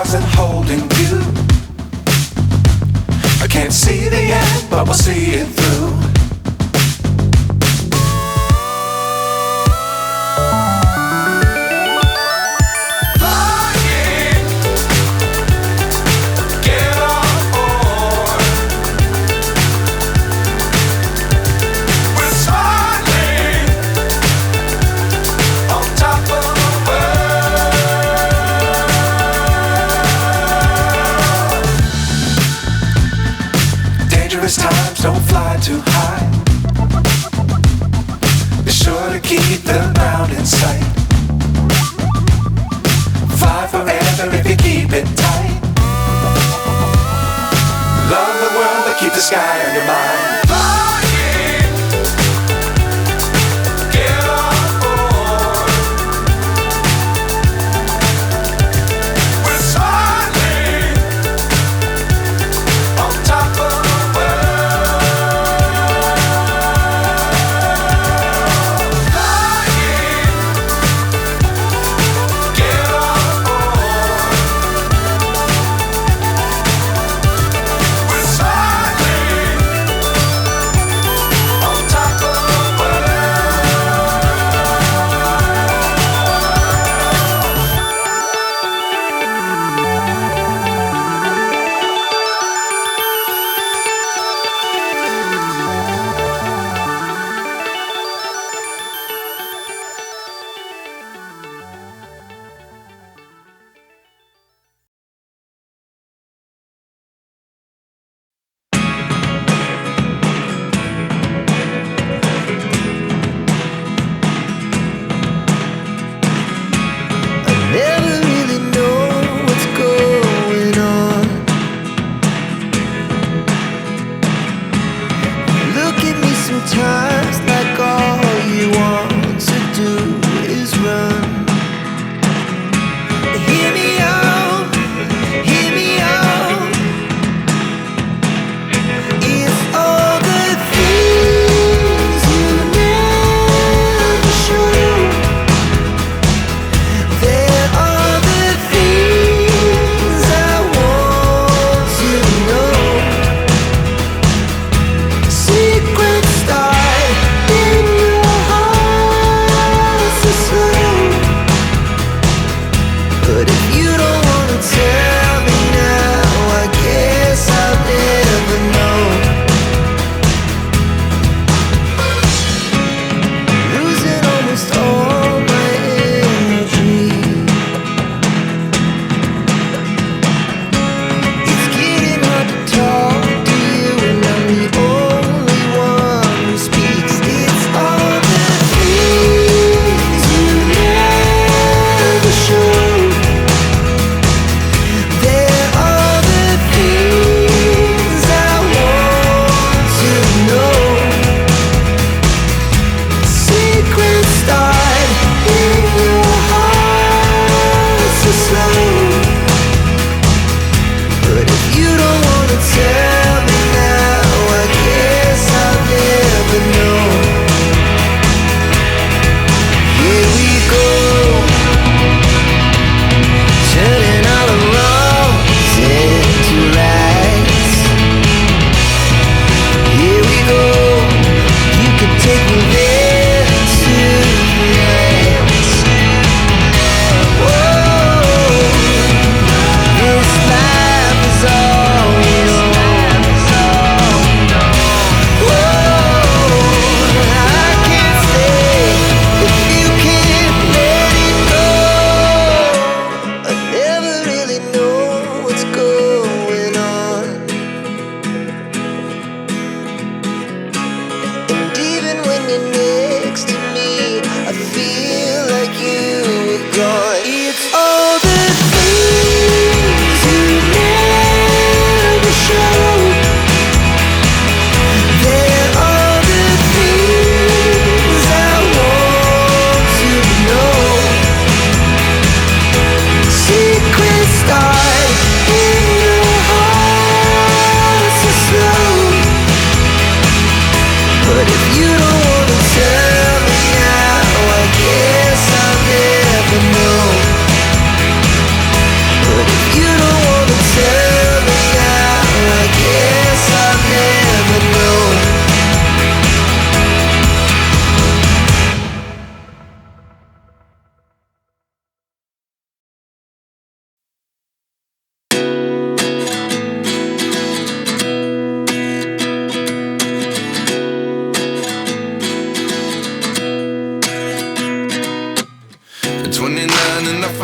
stars and holding you. I can't see the end, but we'll see it through. Times don't fly too high. Be sure to keep the ground in sight. Fly forever if you keep it tight. Love the world but keep the sky on your mind.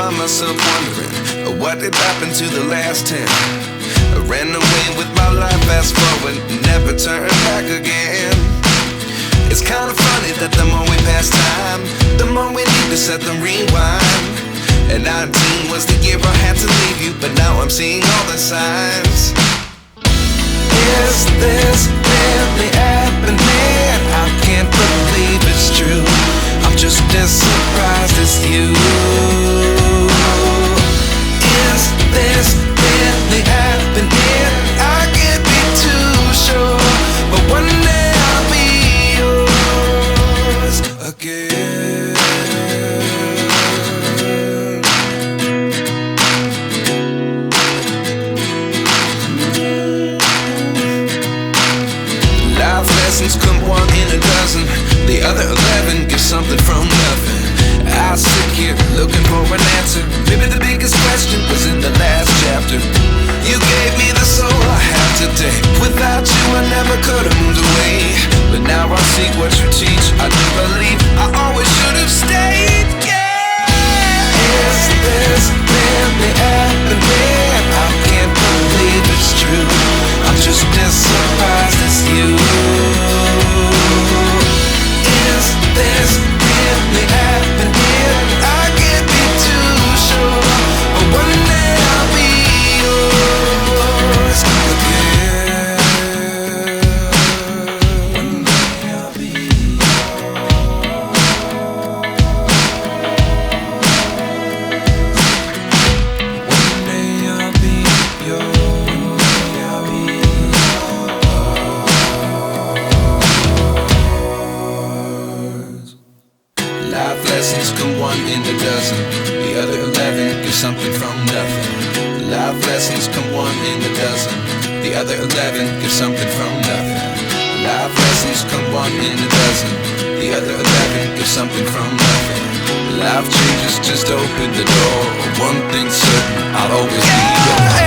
find myself wondering, what did happen to the last 10? I ran away with my life, fast forward, never turn back again. It's kind of funny that the more we pass time, the more we need to set them rewind. And 19 was the year I had to leave you, but now I'm seeing all the signs. Is this really happening? I can't believe it's true. I'm just as surprised as you. Is this really happening? I can't be too sure, but one day I'll be yours again. Life lessons come one in a dozen, the other 11 give something from nothing. I sit here looking for an answer. Maybe the biggest question was in the last chapter. You gave me the soul I have today. Without you I never could have moved away. But now I see what you teach. I do believe I always should have stayed. Yeah. Is this really happening? I can't believe it's true. I'm just as surprised as you. Is this really happening? I can't be too sure, but one day I'll be yours again. One day I'll be yours. One day I'll be yours. One day I'll be yours. Life lessons come one in a dozen, the other 11 give something from nothing. Life lessons come one in a dozen, the other 11 give something from nothing. Life lessons come one in a dozen, the other 11 give something from nothing. Life changes just open the door. One thing's certain, I'll always be yours.